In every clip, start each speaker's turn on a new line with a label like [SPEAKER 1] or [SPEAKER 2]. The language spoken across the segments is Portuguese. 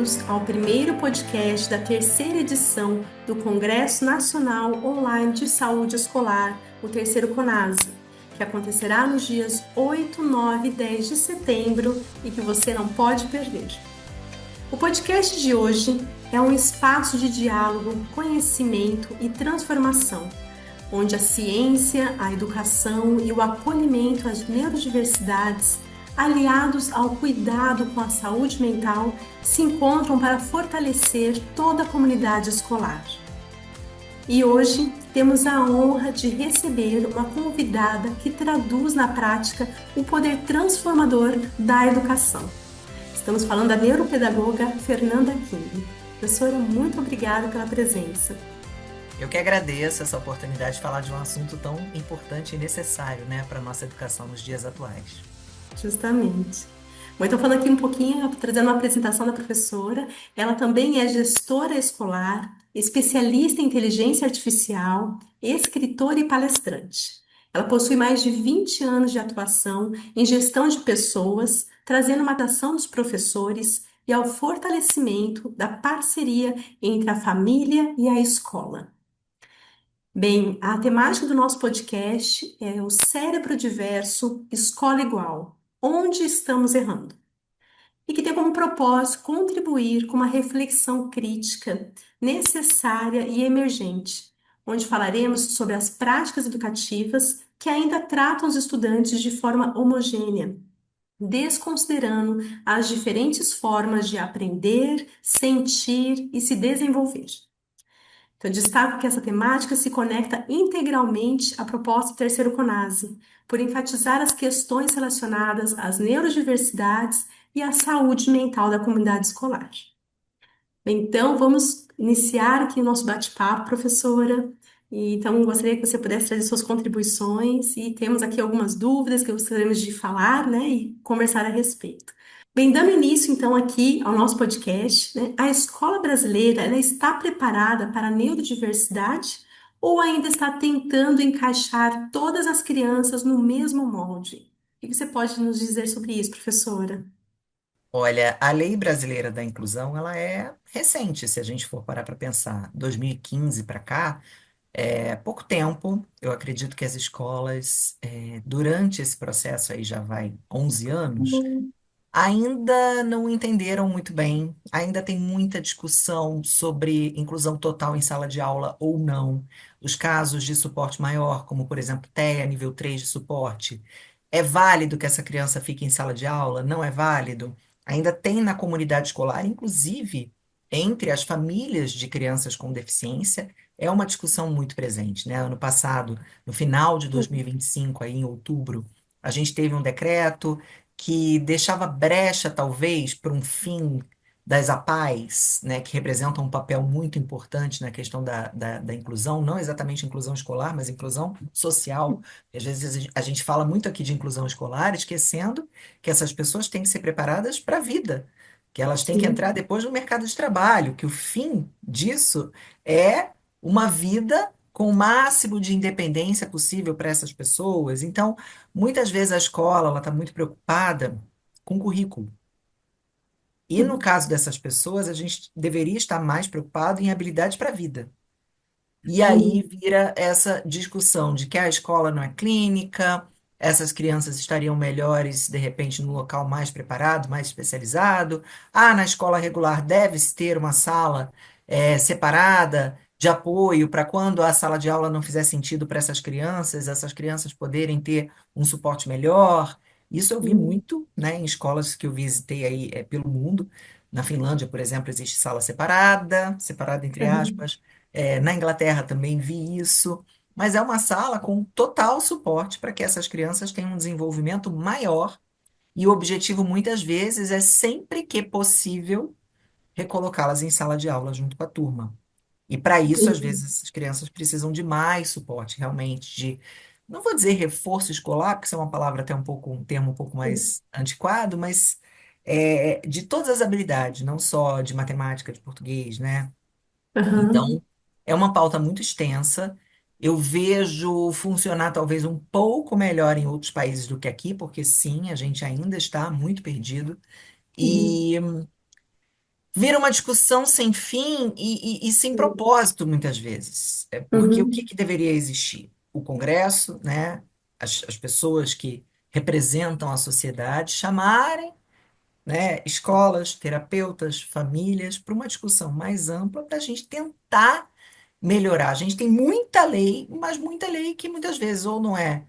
[SPEAKER 1] bem-vindos ao primeiro podcast da terceira edição do Congresso Nacional Online de Saúde Escolar, o terceiro CONASE, que acontecerá nos dias 8, 9 e 10 de setembro e que você não pode perder. O podcast de hoje é um espaço de diálogo, conhecimento e transformação, onde a ciência, a educação e o acolhimento às neurodiversidades, aliados ao cuidado com a saúde mental, se encontram para fortalecer toda a comunidade escolar. E hoje temos a honra de receber uma convidada que traduz na prática o poder transformador da educação. Estamos falando da neuropedagoga Fernanda King. Professora, muito obrigada pela presença.
[SPEAKER 2] Eu que agradeço essa oportunidade de falar de um assunto tão importante e necessário, né, para a nossa educação nos dias atuais.
[SPEAKER 1] Justamente. Bom, então falando aqui um pouquinho, trazendo uma apresentação da professora, ela também é gestora escolar, especialista em inteligência artificial, escritora e palestrante. Ela possui mais de 20 anos de atuação em gestão de pessoas, trazendo uma ação dos professores e ao fortalecimento da parceria entre a família e a escola. Bem, a temática do nosso podcast é o cérebro diverso, escola igual. Onde estamos errando? E que tem como propósito contribuir com uma reflexão crítica necessária e emergente, onde falaremos sobre as práticas educativas que ainda tratam os estudantes de forma homogênea, desconsiderando as diferentes formas de aprender, sentir e se desenvolver. Então, destaco que essa temática se conecta integralmente à proposta do terceiro CONASE, por enfatizar as questões relacionadas às neurodiversidades e à saúde mental da comunidade escolar. Então, vamos iniciar aqui o nosso bate-papo, professora. Então, gostaria que você pudesse trazer suas contribuições e temos aqui algumas dúvidas que gostaríamos de falar, né, e conversar a respeito. Bem, dando início então aqui ao nosso podcast, né, a escola brasileira, ela está preparada para a neurodiversidade ou ainda está tentando encaixar todas as crianças no mesmo molde? O que você pode nos dizer sobre isso, professora?
[SPEAKER 2] Olha, a Lei Brasileira da Inclusão, ela é recente, se a gente for parar para pensar. 2015 para cá, é pouco tempo. Eu acredito que as escolas, durante esse processo aí já vai 11 anos, ainda não entenderam muito bem, ainda tem muita discussão sobre inclusão total em sala de aula ou não. Os casos de suporte maior, como por exemplo TEA nível 3 de suporte, é válido que essa criança fique em sala de aula? Não é válido? Ainda tem na comunidade escolar, inclusive entre as famílias de crianças com deficiência, é uma discussão muito presente, né? Ano passado, no final de 2025, aí em outubro, a gente teve um decreto que deixava brecha, talvez, para um fim das APAES, né, que representam um papel muito importante na questão da inclusão, não exatamente inclusão escolar, mas inclusão social. Às vezes a gente fala muito aqui de inclusão escolar, esquecendo que essas pessoas têm que ser preparadas para a vida, que elas têm que
[SPEAKER 1] Sim.
[SPEAKER 2] entrar depois no mercado de trabalho, que o fim disso é uma vida com o máximo de independência possível para essas pessoas. Então, muitas vezes a escola ela está muito preocupada com o currículo. E no caso dessas pessoas, a gente deveria estar mais preocupado em habilidades para a vida. E aí
[SPEAKER 1] Sim.
[SPEAKER 2] vira essa discussão de que a escola não é clínica, essas crianças estariam melhores, de repente, no local mais preparado, mais especializado. Ah, na escola regular deve-se ter uma sala separada de apoio para quando a sala de aula não fizer sentido para essas crianças poderem ter um suporte melhor. Isso eu vi
[SPEAKER 1] Sim.
[SPEAKER 2] muito, né, em escolas que eu visitei aí pelo mundo. Na Finlândia, por exemplo, existe sala separada, separada entre
[SPEAKER 1] Aham.
[SPEAKER 2] aspas. Na Inglaterra também vi isso, mas é uma sala com total suporte para que essas crianças tenham um desenvolvimento maior. E o objetivo, muitas vezes, é sempre que possível recolocá-las em sala de aula junto com a turma. E para isso, às
[SPEAKER 1] Sim.
[SPEAKER 2] vezes, essas crianças precisam de mais suporte, realmente, de, não vou dizer reforço escolar, porque isso é uma palavra até um termo um pouco mais antiquado, mas de todas as habilidades, não só de matemática, de português, né?
[SPEAKER 1] Aham.
[SPEAKER 2] Então, é uma pauta muito extensa. Eu vejo funcionar talvez um pouco melhor em outros países do que aqui, porque sim, a gente ainda está muito perdido.
[SPEAKER 1] Sim.
[SPEAKER 2] E vira uma discussão sem fim e sem propósito, muitas vezes. É porque o que
[SPEAKER 1] Uhum,
[SPEAKER 2] que deveria existir? O Congresso, né? As pessoas que representam a sociedade chamarem, né, escolas, terapeutas, famílias, para uma discussão mais ampla para a gente tentar melhorar. A gente tem muita lei, mas muita lei que muitas vezes ou não é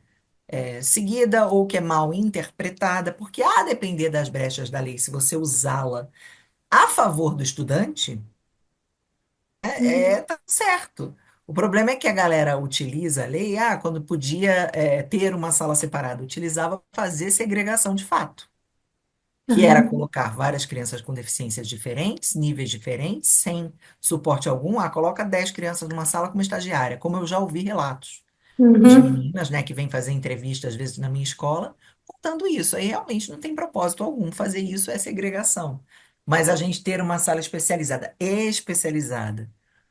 [SPEAKER 2] seguida ou que é mal interpretada, porque a depender das brechas da lei, se você usá-la a favor do estudante,
[SPEAKER 1] uhum,
[SPEAKER 2] tá certo. O problema é que a galera utiliza a lei, quando podia ter uma sala separada, utilizava para fazer segregação de fato, que era
[SPEAKER 1] uhum,
[SPEAKER 2] colocar várias crianças com deficiências diferentes, níveis diferentes, sem suporte algum. Coloca 10 crianças numa sala como estagiária, como eu já ouvi relatos de
[SPEAKER 1] uhum,
[SPEAKER 2] meninas, né, que vêm fazer entrevista às vezes na minha escola, contando isso. Aí realmente não tem propósito algum. Fazer isso é segregação. Mas a gente ter uma sala especializada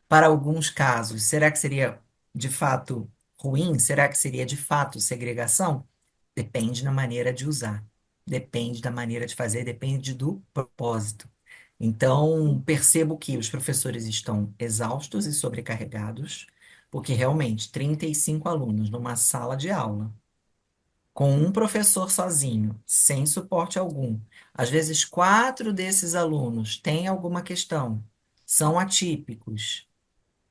[SPEAKER 2] para alguns casos, será que seria de fato ruim? Será que seria de fato segregação? Depende da maneira de usar, depende da maneira de fazer, depende do propósito. Então, percebo que os professores estão exaustos e sobrecarregados, porque realmente 35 alunos numa sala de aula, com um professor sozinho, sem suporte algum. Às vezes, quatro desses alunos têm alguma questão, são atípicos,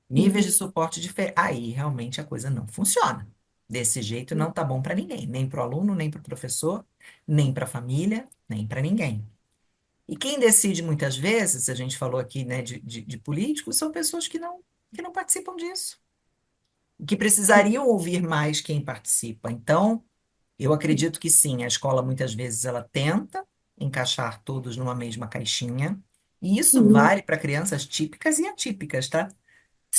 [SPEAKER 2] níveis de
[SPEAKER 1] uhum.
[SPEAKER 2] suporte diferentes. Aí realmente a coisa não funciona. Desse jeito não tá bom para ninguém, nem para o aluno, nem para o professor, nem para a família, nem para ninguém. E quem decide muitas vezes, a gente falou aqui, né, de políticos, são pessoas que não participam disso, que precisariam ouvir mais quem participa. Então, eu acredito que sim, a escola muitas vezes ela tenta encaixar todos numa mesma caixinha, e isso
[SPEAKER 1] Uhum.
[SPEAKER 2] vale para crianças típicas e atípicas, tá?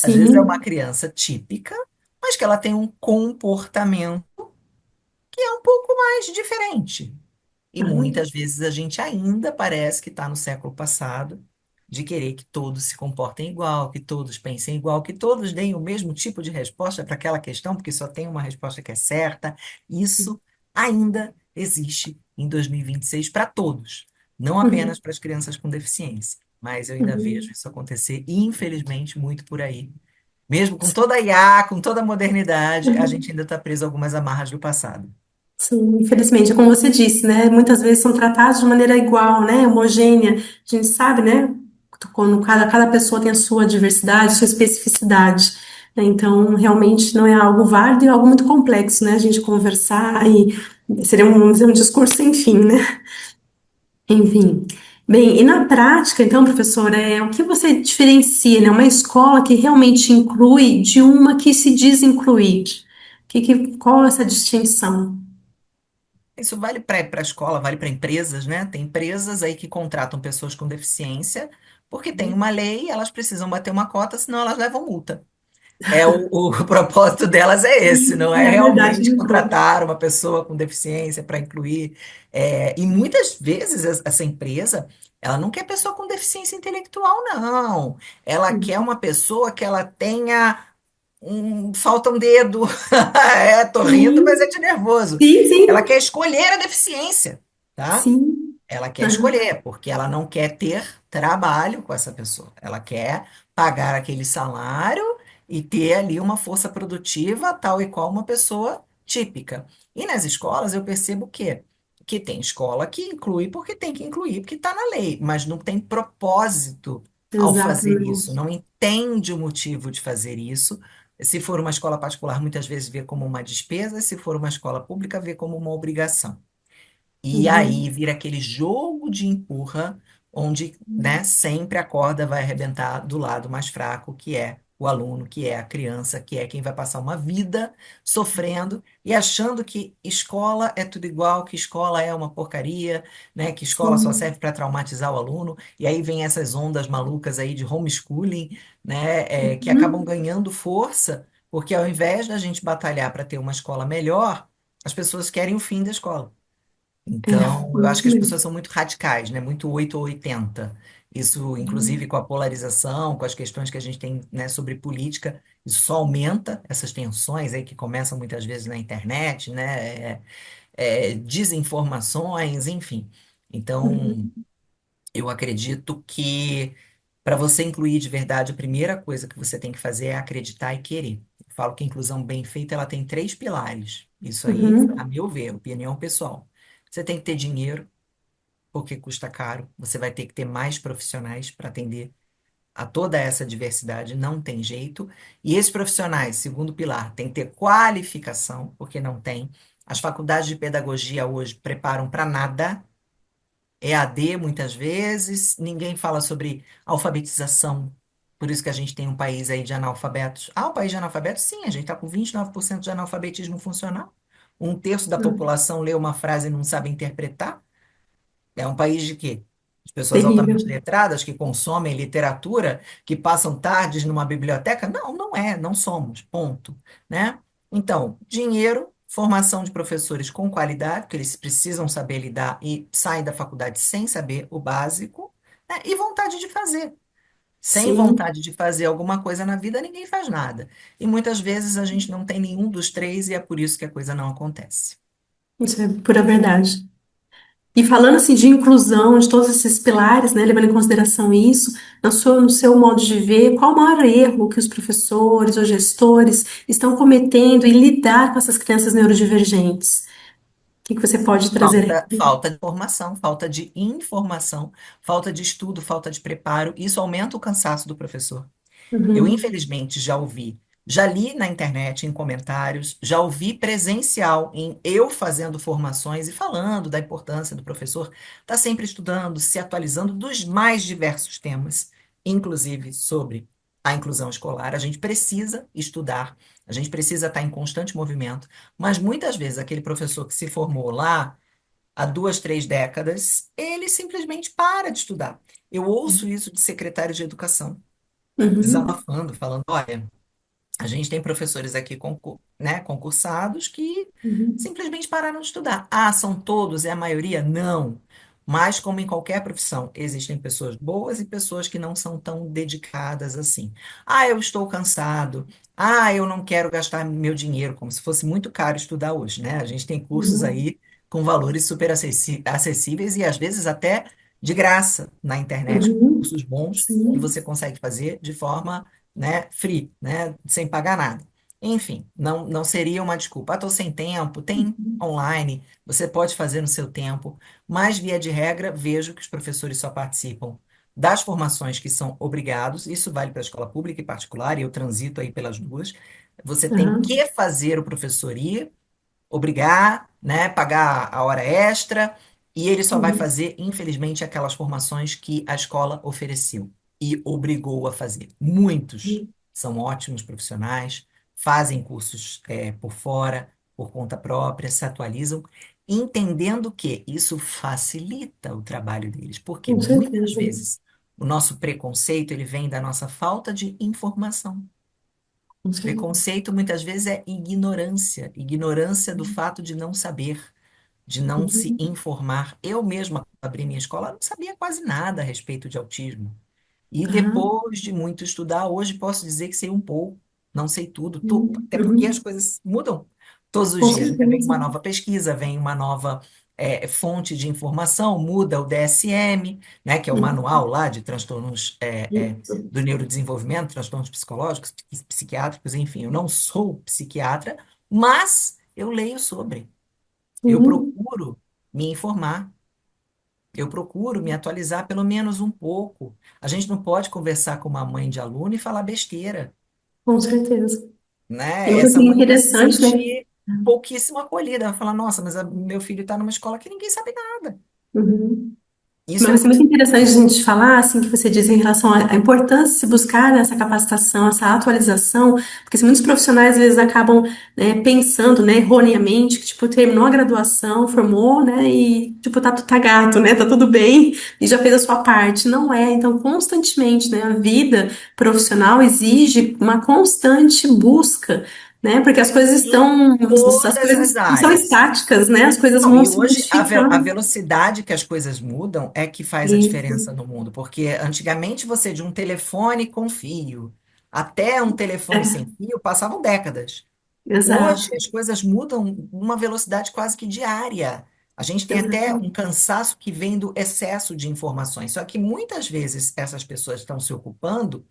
[SPEAKER 2] Às vezes é uma
[SPEAKER 1] Sim,
[SPEAKER 2] criança típica, mas que ela tem um comportamento que é um pouco mais diferente. E
[SPEAKER 1] uhum,
[SPEAKER 2] muitas vezes a gente ainda parece que está no século passado, de querer que todos se comportem igual, que todos pensem igual, que todos deem o mesmo tipo de resposta para aquela questão, porque só tem uma resposta que é certa. Isso ainda existe em 2026 para todos, não apenas
[SPEAKER 1] uhum,
[SPEAKER 2] para as crianças com deficiência. Mas eu ainda vejo
[SPEAKER 1] uhum.
[SPEAKER 2] isso acontecer, infelizmente, muito por aí. Mesmo com toda a IA, com toda a modernidade, a gente
[SPEAKER 1] Uhum.
[SPEAKER 2] ainda está preso a algumas amarras do passado.
[SPEAKER 1] Sim, infelizmente, é como você disse, né? Muitas vezes são tratados de maneira igual, né? Homogênea. A gente sabe, né? Quando cada pessoa tem a sua diversidade, sua especificidade, né? Então, realmente não é algo válido e é algo muito complexo, né? A gente conversar e seria vamos dizer, um discurso sem fim, né? Enfim. Bem, e na prática, então, professora, o que você diferencia, né? Uma escola que realmente inclui de uma que se diz incluir? Qual é essa distinção?
[SPEAKER 2] Isso vale para a escola, vale para empresas, né? Tem empresas aí que contratam pessoas com deficiência, porque tem uma lei, elas precisam bater uma cota, senão elas levam multa. O propósito delas é esse,
[SPEAKER 1] Sim,
[SPEAKER 2] não é
[SPEAKER 1] é verdade,
[SPEAKER 2] realmente
[SPEAKER 1] lembrou.
[SPEAKER 2] contratar uma pessoa com deficiência para incluir. E muitas vezes essa empresa, ela não quer pessoa com deficiência intelectual, não. Ela quer uma pessoa que ela tenha falta um dedo. Tô rindo, mas é
[SPEAKER 1] Sim,
[SPEAKER 2] de nervoso.
[SPEAKER 1] sim,
[SPEAKER 2] Ela
[SPEAKER 1] sim,
[SPEAKER 2] quer escolher a deficiência, tá?
[SPEAKER 1] sim.
[SPEAKER 2] Ela quer
[SPEAKER 1] Aham,
[SPEAKER 2] escolher, porque ela não quer ter trabalho com essa pessoa. Ela quer pagar aquele salário e ter ali uma força produtiva, tal e qual uma pessoa típica. E nas escolas eu percebo que tem escola que inclui porque tem que incluir, porque está na lei, mas não tem propósito ao fazer isso,
[SPEAKER 1] exatamente.
[SPEAKER 2] não entende o motivo de fazer isso. Se for uma escola particular, muitas vezes vê como uma despesa, se for uma escola pública, vê como uma obrigação. E aí
[SPEAKER 1] Uhum,
[SPEAKER 2] vira aquele jogo de empurra, onde, né, sempre a corda vai arrebentar do lado mais fraco, que é o aluno, que é a criança, que é quem vai passar uma vida sofrendo e achando que escola é tudo igual, que escola é uma porcaria, né, que escola só
[SPEAKER 1] sim.
[SPEAKER 2] serve para traumatizar o aluno. E aí vem essas ondas malucas aí de homeschooling, né, que acabam
[SPEAKER 1] Uhum.
[SPEAKER 2] ganhando força, porque ao invés da gente batalhar para ter uma escola melhor, as pessoas querem o fim da escola.
[SPEAKER 1] É,
[SPEAKER 2] Então, eu acho que
[SPEAKER 1] isso
[SPEAKER 2] as
[SPEAKER 1] mesmo.
[SPEAKER 2] pessoas são muito radicais, né? Muito 8 ou 80. Isso, inclusive,
[SPEAKER 1] Uhum,
[SPEAKER 2] com a polarização, com as questões que a gente tem, né, sobre política, isso só aumenta essas tensões aí que começam muitas vezes na internet, né? Desinformações, enfim. Então,
[SPEAKER 1] uhum,
[SPEAKER 2] Eu acredito que para você incluir de verdade, a primeira coisa que você tem que fazer é acreditar e querer. Eu falo que a inclusão bem feita, ela tem três pilares. Isso aí, a
[SPEAKER 1] Uhum.
[SPEAKER 2] meu ver, opinião pessoal. Você tem que ter dinheiro, porque custa caro. Você vai ter que ter mais profissionais para atender a toda essa diversidade, não tem jeito. E esses profissionais, segundo pilar, tem que ter qualificação, porque não tem. As faculdades de pedagogia hoje preparam para nada. EAD muitas vezes, ninguém fala sobre alfabetização. Por isso que a gente tem um país aí de analfabetos. Ah, um país de analfabetos? Sim, a gente está com 29% de analfabetismo funcional. Um terço da população lê uma frase e não sabe interpretar. É um país de quê? De pessoas altamente
[SPEAKER 1] Terrível.
[SPEAKER 2] letradas que consomem literatura, que passam tardes numa biblioteca? Não, não é, não somos, ponto, né? Então, dinheiro, formação de professores com qualidade, porque eles precisam saber lidar e saem da faculdade sem saber o básico, né? E vontade de fazer. Sem
[SPEAKER 1] Sim,
[SPEAKER 2] vontade de fazer alguma coisa na vida, ninguém faz nada. E muitas vezes a gente não tem nenhum dos três e é por isso que a coisa não acontece.
[SPEAKER 1] isso é pura verdade. E falando assim de inclusão, de todos esses pilares, né, levando em consideração isso, no seu modo de ver, qual o maior erro que os professores ou gestores estão cometendo em lidar com essas crianças neurodivergentes? O que que você pode trazer?
[SPEAKER 2] Falta de formação, falta de informação, falta de estudo, falta de preparo. Isso aumenta o cansaço do professor. Eu,
[SPEAKER 1] Uhum,
[SPEAKER 2] infelizmente, já ouvi, já li na internet, em comentários, já ouvi presencial em eu fazendo formações e falando da importância do professor estar sempre estudando, se atualizando dos mais diversos temas, inclusive sobre a inclusão escolar. A gente precisa estudar, a gente precisa estar em constante movimento, mas muitas vezes aquele professor que se formou lá há 2, 3 décadas, ele simplesmente para de estudar. Eu ouço isso de secretários de educação
[SPEAKER 1] uhum,
[SPEAKER 2] desabafando, falando, olha, a gente tem professores aqui né, concursados que
[SPEAKER 1] uhum,
[SPEAKER 2] simplesmente pararam de estudar. Ah, são todos? É a maioria? Não. Mas, como em qualquer profissão, existem pessoas boas e pessoas que não são tão dedicadas assim. Ah, eu estou cansado. Ah, eu não quero gastar meu dinheiro, como se fosse muito caro estudar hoje, né? A gente tem cursos
[SPEAKER 1] uhum,
[SPEAKER 2] aí com valores super acessíveis e às vezes até de graça na internet,
[SPEAKER 1] uhum,
[SPEAKER 2] cursos bons que
[SPEAKER 1] sim,
[SPEAKER 2] você consegue fazer de forma, né, free, né, sem pagar nada. Enfim, não seria uma desculpa. Ah, estou sem tempo, tem
[SPEAKER 1] uhum,
[SPEAKER 2] online, você pode fazer no seu tempo, mas via de regra, vejo que os professores só participam das formações que são obrigados, isso vale para a escola pública e particular, e eu transito aí pelas duas. Você tem
[SPEAKER 1] aham,
[SPEAKER 2] que fazer o professor ir, obrigar, né, pagar a hora extra, e ele só vai
[SPEAKER 1] uhum,
[SPEAKER 2] fazer, infelizmente, aquelas formações que a escola ofereceu e obrigou a fazer. Muitos
[SPEAKER 1] uhum,
[SPEAKER 2] são ótimos profissionais, fazem cursos por fora, por conta própria, se atualizam, entendendo que isso facilita o trabalho deles, porque
[SPEAKER 1] com
[SPEAKER 2] muitas
[SPEAKER 1] certeza,
[SPEAKER 2] vezes o nosso preconceito ele vem da nossa falta de informação.
[SPEAKER 1] com certeza.
[SPEAKER 2] Preconceito muitas vezes é ignorância, ignorância do fato de não saber, de não se
[SPEAKER 1] Uhum,
[SPEAKER 2] informar. Eu mesma, quando abri minha escola, não sabia quase nada a respeito de autismo. E
[SPEAKER 1] aham,
[SPEAKER 2] depois de muito estudar, hoje posso dizer que sei um pouco, não sei tudo, até porque as
[SPEAKER 1] uhum,
[SPEAKER 2] coisas mudam todos os
[SPEAKER 1] com
[SPEAKER 2] dias, né? Vem
[SPEAKER 1] certeza.
[SPEAKER 2] uma nova pesquisa, vem uma nova fonte de informação, muda o DSM, né, que é o
[SPEAKER 1] Uhum,
[SPEAKER 2] manual lá de transtornos
[SPEAKER 1] isso.
[SPEAKER 2] do neurodesenvolvimento, transtornos psicológicos, psiquiátricos, enfim. Eu não sou psiquiatra, mas eu leio sobre, eu
[SPEAKER 1] Uhum,
[SPEAKER 2] procuro me informar. Eu procuro me atualizar pelo menos um pouco. A gente não pode conversar com uma mãe de aluno e falar besteira,
[SPEAKER 1] com certeza. E
[SPEAKER 2] né?
[SPEAKER 1] muito
[SPEAKER 2] Essa
[SPEAKER 1] assim,
[SPEAKER 2] mãe vai se
[SPEAKER 1] interessante, né?
[SPEAKER 2] sentir pouquíssimo acolhida. Vai falar, nossa, mas meu filho está numa escola que ninguém sabe nada.
[SPEAKER 1] Uhum.
[SPEAKER 2] Isso
[SPEAKER 1] Mas
[SPEAKER 2] é
[SPEAKER 1] vai ser
[SPEAKER 2] muito
[SPEAKER 1] muito interessante a
[SPEAKER 2] triste.
[SPEAKER 1] gente falar, assim, que você diz em relação à importância de se buscar essa capacitação, essa atualização, porque assim, muitos profissionais às vezes acabam, né, pensando, né, erroneamente, que, tipo, terminou a graduação, formou, né, e, tipo, tá gato, né, tá tudo bem, e já fez a sua parte. Não é, então, constantemente, né, a vida profissional exige uma constante busca, né, porque
[SPEAKER 2] Em
[SPEAKER 1] as
[SPEAKER 2] todas
[SPEAKER 1] coisas
[SPEAKER 2] as
[SPEAKER 1] não são
[SPEAKER 2] áreas.
[SPEAKER 1] estáticas, né, as coisas
[SPEAKER 2] Não,
[SPEAKER 1] vão
[SPEAKER 2] e
[SPEAKER 1] se
[SPEAKER 2] hoje a
[SPEAKER 1] modificando.
[SPEAKER 2] velocidade que as coisas mudam é que faz a
[SPEAKER 1] Isso,
[SPEAKER 2] diferença no mundo. Porque antigamente você de um telefone com fio até um telefone sem
[SPEAKER 1] é,
[SPEAKER 2] fio passavam décadas. Hoje
[SPEAKER 1] exato.
[SPEAKER 2] as coisas mudam uma velocidade quase que diária. A gente tem até um
[SPEAKER 1] exatamente.
[SPEAKER 2] cansaço que vem do excesso de informações. Só que muitas vezes essas pessoas estão se ocupando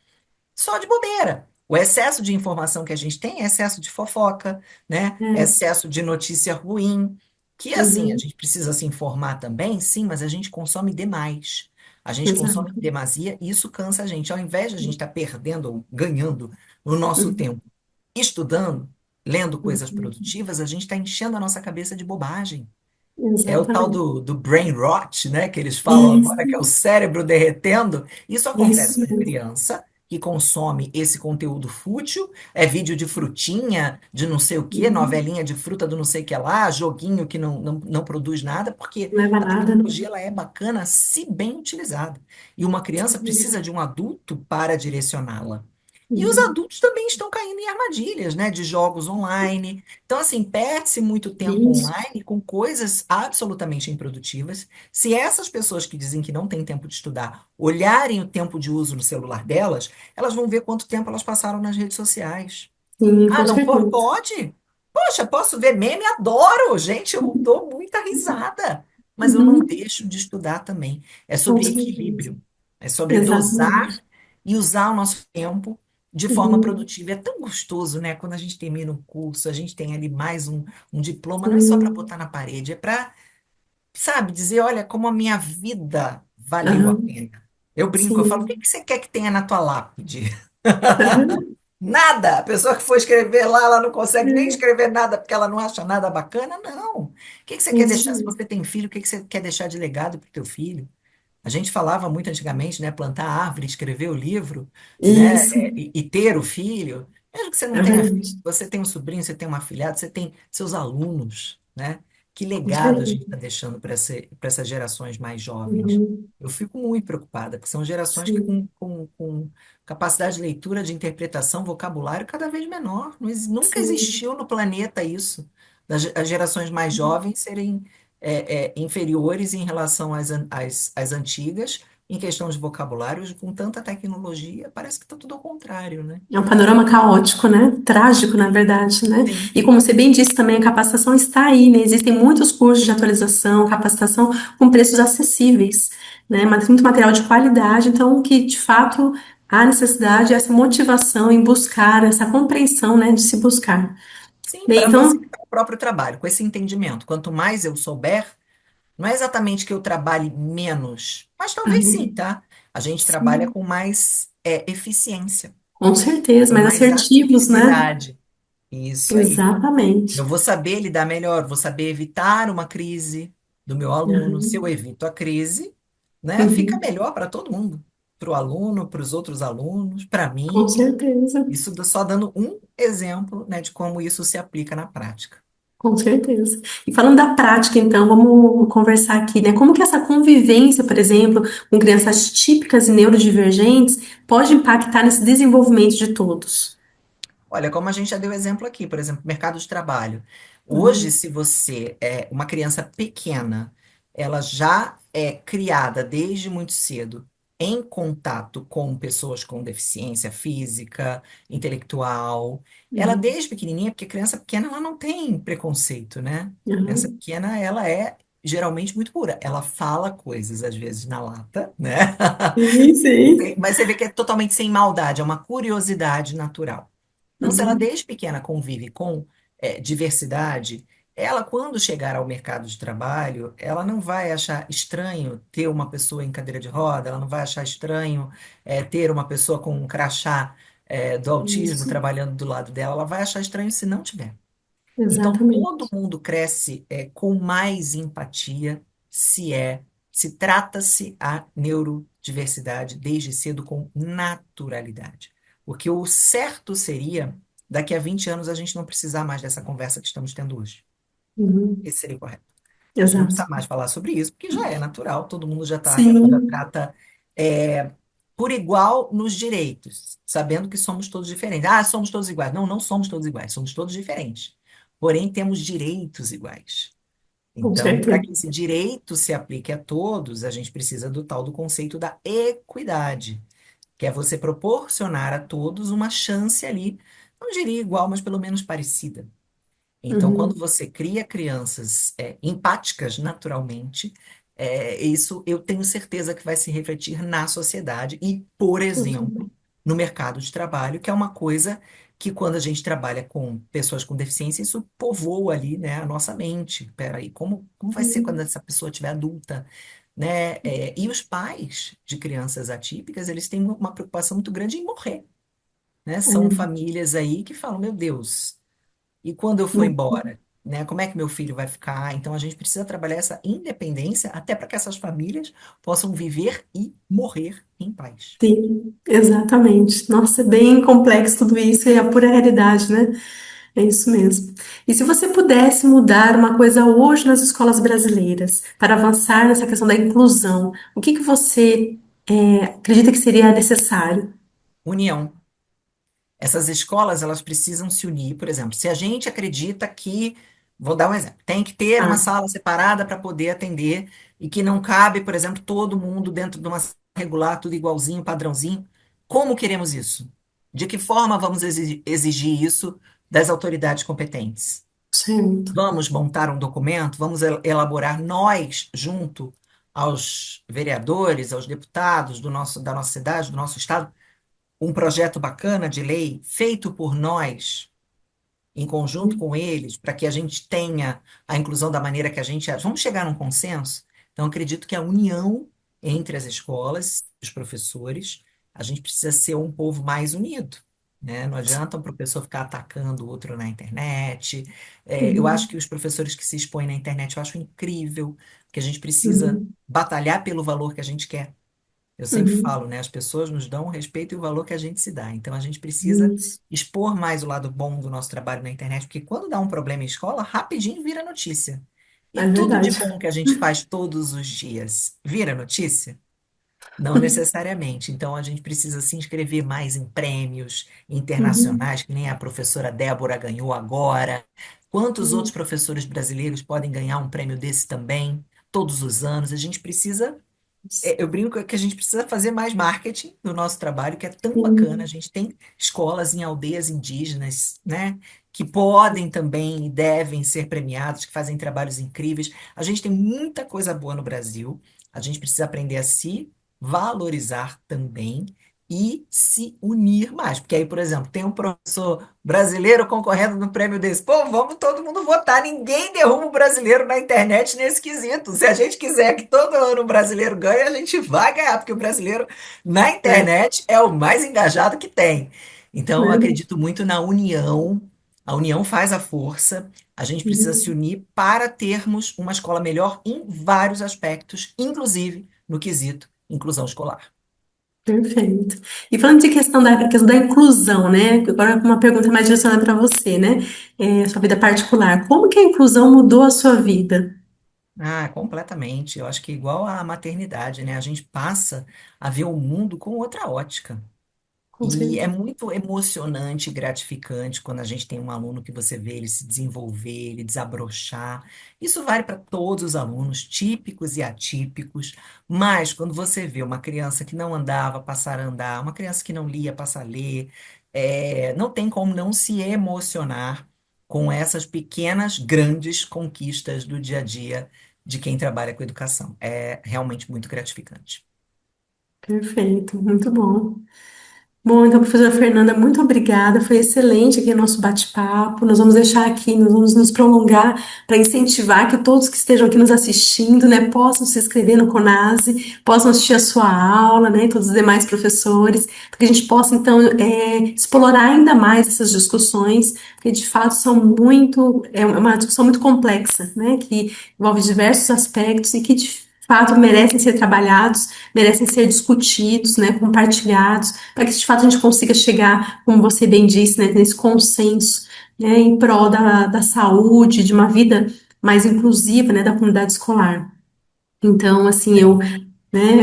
[SPEAKER 2] só de bobeira. O excesso de informação que a gente tem é excesso de fofoca, né?
[SPEAKER 1] É,
[SPEAKER 2] Excesso de notícia ruim. Que assim, a
[SPEAKER 1] uhum,
[SPEAKER 2] gente precisa se informar também, sim, mas a gente consome demais. A gente consome em
[SPEAKER 1] exato.
[SPEAKER 2] demasia e isso cansa a gente. Ao invés de a gente estar perdendo ou ganhando o nosso
[SPEAKER 1] Uhum,
[SPEAKER 2] tempo estudando, lendo coisas
[SPEAKER 1] uhum,
[SPEAKER 2] produtivas, a gente está enchendo a nossa cabeça de bobagem. É o tal
[SPEAKER 1] exatamente.
[SPEAKER 2] do brain rot, né, que eles falam agora,
[SPEAKER 1] Isso,
[SPEAKER 2] que é o cérebro derretendo. Isso acontece
[SPEAKER 1] isso
[SPEAKER 2] com
[SPEAKER 1] mesmo.
[SPEAKER 2] criança que consome esse conteúdo fútil, é vídeo de frutinha, de não sei o quê,
[SPEAKER 1] Uhum,
[SPEAKER 2] novelinha de fruta do não sei o que lá, joguinho que não produz nada, porque
[SPEAKER 1] não leva
[SPEAKER 2] a
[SPEAKER 1] nada, né?
[SPEAKER 2] tecnologia ela é bacana se bem utilizada. E uma criança precisa
[SPEAKER 1] Sim.
[SPEAKER 2] de um adulto para direcioná-la. E os
[SPEAKER 1] Uhum.
[SPEAKER 2] adultos também estão caindo em armadilhas, né, de jogos online. Então, assim, perde-se muito tempo
[SPEAKER 1] Isso,
[SPEAKER 2] online com coisas absolutamente improdutivas. Se essas pessoas que dizem que não têm tempo de estudar olharem o tempo de uso no celular delas, elas vão ver quanto tempo elas passaram nas redes sociais.
[SPEAKER 1] sim,
[SPEAKER 2] Ah,
[SPEAKER 1] com
[SPEAKER 2] não
[SPEAKER 1] certeza.
[SPEAKER 2] pode? Poxa, posso ver meme? Adoro! Gente, eu dou muita risada. Mas eu não
[SPEAKER 1] Uhum,
[SPEAKER 2] deixo de estudar também. É
[SPEAKER 1] com
[SPEAKER 2] sobre
[SPEAKER 1] certeza.
[SPEAKER 2] equilíbrio. É sobre dosar
[SPEAKER 1] Exatamente.
[SPEAKER 2] e usar o nosso tempo de forma
[SPEAKER 1] Uhum,
[SPEAKER 2] produtiva. É tão gostoso, né? Quando a gente termina um curso, a gente tem ali mais um diploma, não é só para
[SPEAKER 1] sim.
[SPEAKER 2] botar na parede, é para, sabe, dizer, olha, como a minha vida valeu a
[SPEAKER 1] Aham,
[SPEAKER 2] pena. Eu brinco, eu falo, o que
[SPEAKER 1] sim.
[SPEAKER 2] que você quer que tenha na tua lápide?
[SPEAKER 1] Aham,
[SPEAKER 2] Nada. A pessoa que for escrever lá, ela não consegue nem
[SPEAKER 1] é,
[SPEAKER 2] escrever nada porque ela não acha nada bacana. Não. O que que você quer
[SPEAKER 1] isso
[SPEAKER 2] deixar? Se
[SPEAKER 1] mesmo.
[SPEAKER 2] você tem filho, o que que você quer deixar de legado para o teu filho? A gente falava muito antigamente, né? Plantar árvore, escrever o livro, né?
[SPEAKER 1] Isso,
[SPEAKER 2] E ter o filho. Mesmo que você não
[SPEAKER 1] é
[SPEAKER 2] tenha filho,
[SPEAKER 1] verdade.
[SPEAKER 2] você tem um sobrinho, você tem uma afilhada, você tem seus alunos, né? Que
[SPEAKER 1] Com
[SPEAKER 2] legado a gente
[SPEAKER 1] certeza.
[SPEAKER 2] está deixando para essas gerações mais jovens?
[SPEAKER 1] Uhum,
[SPEAKER 2] Eu fico muito preocupada, porque são gerações que
[SPEAKER 1] sim,
[SPEAKER 2] com capacidade de leitura, de interpretação, vocabulário cada vez menor. Nunca
[SPEAKER 1] sim.
[SPEAKER 2] existiu no planeta isso, as gerações mais jovens serem inferiores em relação às antigas, em questão de vocabulário, hoje, com tanta tecnologia, parece que está tudo ao contrário, né?
[SPEAKER 1] É um panorama caótico, né? Trágico, na verdade, né?
[SPEAKER 2] Sim.
[SPEAKER 1] E como você bem disse também, a capacitação está aí, né? Existem muitos cursos de atualização, capacitação com preços acessíveis, né? Mas muito material de qualidade, então que de fato há necessidade, essa motivação em buscar, essa compreensão, né, de se buscar.
[SPEAKER 2] Sim,
[SPEAKER 1] Bem,
[SPEAKER 2] para
[SPEAKER 1] então,
[SPEAKER 2] facilitar o próprio trabalho, com esse entendimento. Quanto mais eu souber, não é exatamente que eu trabalhe menos, mas talvez sim,
[SPEAKER 1] uhum,
[SPEAKER 2] tá? A gente trabalha
[SPEAKER 1] sim,
[SPEAKER 2] com mais eficiência,
[SPEAKER 1] com certeza,
[SPEAKER 2] com
[SPEAKER 1] mais
[SPEAKER 2] mais
[SPEAKER 1] assertivos, né?
[SPEAKER 2] assertividade. Isso aí. Eu
[SPEAKER 1] Exatamente.
[SPEAKER 2] vou saber lidar melhor, vou saber evitar uma crise do meu aluno. Se eu
[SPEAKER 1] Uhum,
[SPEAKER 2] evito a crise, né, fica
[SPEAKER 1] uhum,
[SPEAKER 2] melhor para todo mundo, para o aluno, para os outros alunos, para
[SPEAKER 1] com
[SPEAKER 2] mim.
[SPEAKER 1] certeza.
[SPEAKER 2] Isso só dando um exemplo, né, de como isso se aplica na prática.
[SPEAKER 1] Com certeza. E falando da prática, então, vamos conversar aqui, né? Como que essa convivência, por exemplo, com crianças típicas e neurodivergentes pode impactar nesse desenvolvimento de todos?
[SPEAKER 2] Olha, como a gente já deu exemplo aqui, por exemplo, mercado de trabalho. Hoje,
[SPEAKER 1] Uhum,
[SPEAKER 2] se você é uma criança pequena, ela já é criada desde muito cedo em contato com pessoas com deficiência física, intelectual. Ela
[SPEAKER 1] uhum,
[SPEAKER 2] desde pequenininha, porque criança pequena ela não tem preconceito, né? Criança
[SPEAKER 1] uhum.
[SPEAKER 2] pequena ela é geralmente muito pura. Ela fala coisas às vezes na lata, né?
[SPEAKER 1] Sim, sim.
[SPEAKER 2] Mas você vê que é totalmente sem maldade, é uma curiosidade natural. Então, se ela
[SPEAKER 1] Uhum,
[SPEAKER 2] desde pequena convive com diversidade, ela, quando chegar ao mercado de trabalho, ela não vai achar estranho ter uma pessoa em cadeira de roda, ela não vai achar estranho ter uma pessoa com um crachá do autismo
[SPEAKER 1] isso,
[SPEAKER 2] trabalhando do lado dela, ela vai achar estranho se não tiver. Então, todo
[SPEAKER 1] exatamente.
[SPEAKER 2] mundo cresce com mais empatia se se trata-se a neurodiversidade desde cedo com naturalidade. Porque o certo seria, daqui a 20 anos, a gente não precisar mais dessa conversa que estamos tendo hoje.
[SPEAKER 1] Uhum,
[SPEAKER 2] Esse seria o correto. A gente não
[SPEAKER 1] exato.
[SPEAKER 2] precisa mais falar sobre isso, porque já é natural, todo mundo já
[SPEAKER 1] Sim,
[SPEAKER 2] trata é, por igual nos direitos, sabendo que somos todos diferentes. Ah, somos todos iguais. Não, não somos todos iguais, somos todos diferentes. Porém, temos direitos iguais.
[SPEAKER 1] com
[SPEAKER 2] Então, para
[SPEAKER 1] certeza.
[SPEAKER 2] que esse direito se aplique a todos, a gente precisa do tal do conceito da equidade, que é você proporcionar a todos uma chance ali, não diria igual, mas pelo menos parecida. Então, quando
[SPEAKER 1] Uhum,
[SPEAKER 2] você cria crianças empáticas naturalmente, isso eu tenho certeza que vai se refletir na sociedade e, por exemplo,
[SPEAKER 1] uhum,
[SPEAKER 2] no mercado de trabalho, que é uma coisa que quando a gente trabalha com pessoas com deficiência, isso povoa ali, né, a nossa mente. Peraí, como vai ser quando
[SPEAKER 1] uhum,
[SPEAKER 2] essa pessoa estiver adulta, né? E os pais de crianças atípicas, eles têm uma preocupação muito grande em morrer, né? São
[SPEAKER 1] uhum.
[SPEAKER 2] famílias aí que falam, meu Deus. E quando eu for
[SPEAKER 1] Uhum.
[SPEAKER 2] embora, né? Como é que meu filho vai ficar? Então a gente precisa trabalhar essa independência até para que essas famílias possam viver e morrer em paz.
[SPEAKER 1] Sim, exatamente. Nossa, é bem complexo tudo isso e é a pura realidade, né? É isso mesmo. E se você pudesse mudar uma coisa hoje nas escolas brasileiras para avançar nessa questão da inclusão, o que que você acredita que seria necessário?
[SPEAKER 2] União. Essas escolas, elas precisam se unir. Por exemplo, se a gente acredita que, vou dar um exemplo, tem que ter uma
[SPEAKER 1] Ah,
[SPEAKER 2] sala separada para poder atender e que não cabe, por exemplo, todo mundo dentro de uma sala regular, tudo igualzinho, padrãozinho. Como queremos isso? De que forma vamos exigir isso das autoridades competentes?
[SPEAKER 1] certo.
[SPEAKER 2] Vamos montar um documento, vamos elaborar nós, junto aos vereadores, aos deputados da nossa cidade, do nosso estado, um projeto bacana de lei feito por nós, em conjunto com eles, para que a gente tenha a inclusão da maneira que a gente acha. Vamos chegar num consenso? Então, acredito que a união entre as escolas, os professores, a gente precisa ser um povo mais unido. Né? Não adianta um professor ficar atacando o outro na internet. Eu acho
[SPEAKER 1] Uhum,
[SPEAKER 2] que os professores que se expõem na internet, eu acho incrível, porque a gente precisa
[SPEAKER 1] uhum,
[SPEAKER 2] batalhar pelo valor que a gente quer. Eu sempre
[SPEAKER 1] uhum,
[SPEAKER 2] falo, né? As pessoas nos dão o respeito e o valor que a gente se dá. Então a gente precisa
[SPEAKER 1] isso.
[SPEAKER 2] expor mais o lado bom do nosso trabalho na internet, porque quando dá um problema em escola, rapidinho vira notícia. E
[SPEAKER 1] É
[SPEAKER 2] tudo de
[SPEAKER 1] verdade.
[SPEAKER 2] bom que a gente faz todos os dias vira notícia? Não necessariamente. Então a gente precisa se inscrever mais em prêmios
[SPEAKER 1] Uhum,
[SPEAKER 2] internacionais, que nem a professora Débora ganhou agora. Quantos outros
[SPEAKER 1] uhum,
[SPEAKER 2] professores brasileiros podem ganhar um prêmio desse também, todos os anos? A gente precisa eu brinco que a gente precisa fazer mais marketing no nosso trabalho, que é tão bacana. A
[SPEAKER 1] sim,
[SPEAKER 2] gente tem escolas em aldeias indígenas, né, que podem também e devem ser premiados, que fazem trabalhos incríveis. A gente tem muita coisa boa no Brasil. A gente precisa aprender a se valorizar também e se unir mais. Porque aí, por exemplo, tem um professor brasileiro concorrendo no prêmio desse. Pô, vamos todo mundo votar. Ninguém derruba o brasileiro na internet nesse quesito. Se a gente quiser que todo ano o brasileiro ganhe, a gente vai ganhar, porque o brasileiro na
[SPEAKER 1] é
[SPEAKER 2] internet é o mais engajado que tem. Então, eu
[SPEAKER 1] verdade.
[SPEAKER 2] acredito muito na união. A união faz a força. A gente precisa se
[SPEAKER 1] Uhum.
[SPEAKER 2] unir para termos uma escola melhor em vários aspectos, inclusive no quesito inclusão escolar.
[SPEAKER 1] Perfeito. E falando de questão da inclusão, né? Agora uma pergunta mais direcionada para você, né? Sua vida particular. Como que a inclusão mudou a sua vida?
[SPEAKER 2] Ah, completamente. Eu acho que igual à maternidade, né? A gente passa a ver o mundo com outra ótica.
[SPEAKER 1] Com
[SPEAKER 2] E é
[SPEAKER 1] certeza.
[SPEAKER 2] muito emocionante e gratificante quando a gente tem um aluno que você vê ele se desenvolver, ele desabrochar. Isso vale para todos os alunos, típicos e atípicos. Mas quando você vê uma criança que não andava, passar a andar, uma criança que não lia, passar a ler, não tem como não se emocionar com essas pequenas, grandes conquistas do dia a dia de quem trabalha com educação. É realmente muito gratificante.
[SPEAKER 1] Perfeito, muito bom. Bom, então, professora Fernanda, muito obrigada. Foi excelente aqui o nosso bate-papo. Nós vamos deixar aqui, nós vamos nos prolongar para incentivar que todos que estejam aqui nos assistindo, né, possam se inscrever no CONASE, possam assistir a sua aula, né, e todos os demais professores, para que a gente possa, então, explorar ainda mais essas discussões, porque de fato é uma discussão muito complexa, né, que envolve diversos aspectos e que de fato merecem ser trabalhados, merecem ser discutidos, né, compartilhados para que de fato a gente consiga chegar, como você bem disse, né, nesse consenso, né, em prol da saúde, de uma vida mais inclusiva, né, da comunidade escolar. Então, assim,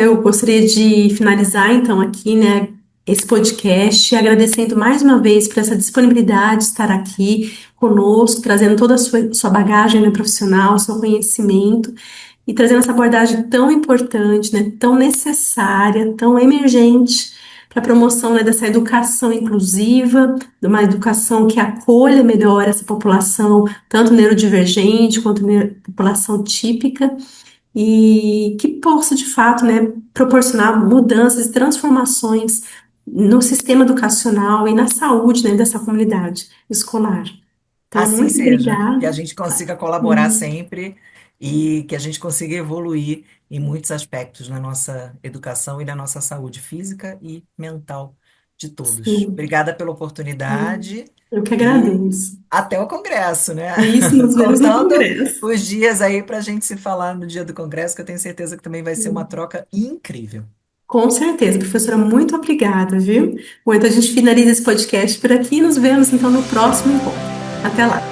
[SPEAKER 1] eu gostaria de finalizar, então, aqui, né, esse podcast, agradecendo mais uma vez por essa disponibilidade de estar aqui conosco, trazendo toda a sua bagagem, né, profissional, seu conhecimento, e trazendo essa abordagem tão importante, né, tão necessária, tão emergente para a promoção, né, dessa educação inclusiva, de uma educação que acolha melhor essa população, tanto neurodivergente quanto população típica, e que possa, de fato, né, proporcionar mudanças e transformações no sistema educacional e na saúde, né, dessa comunidade escolar. Então,
[SPEAKER 2] Assim
[SPEAKER 1] muito
[SPEAKER 2] seja, que a
[SPEAKER 1] obrigada.
[SPEAKER 2] gente consiga colaborar
[SPEAKER 1] Isso,
[SPEAKER 2] sempre e que a gente consiga evoluir em muitos aspectos na nossa educação e na nossa saúde física e mental de todos.
[SPEAKER 1] sim.
[SPEAKER 2] Obrigada pela oportunidade
[SPEAKER 1] Eu que
[SPEAKER 2] e
[SPEAKER 1] agradeço.
[SPEAKER 2] até o congresso, né?
[SPEAKER 1] Isso, nos vemos no
[SPEAKER 2] Contando
[SPEAKER 1] Congresso.
[SPEAKER 2] os dias aí para a gente se falar no dia do congresso, que eu tenho certeza que também vai ser uma troca incrível.
[SPEAKER 1] Com certeza, professora, muito obrigada, viu? Bom, então a gente finaliza esse podcast por aqui e nos vemos então no próximo encontro. Até lá.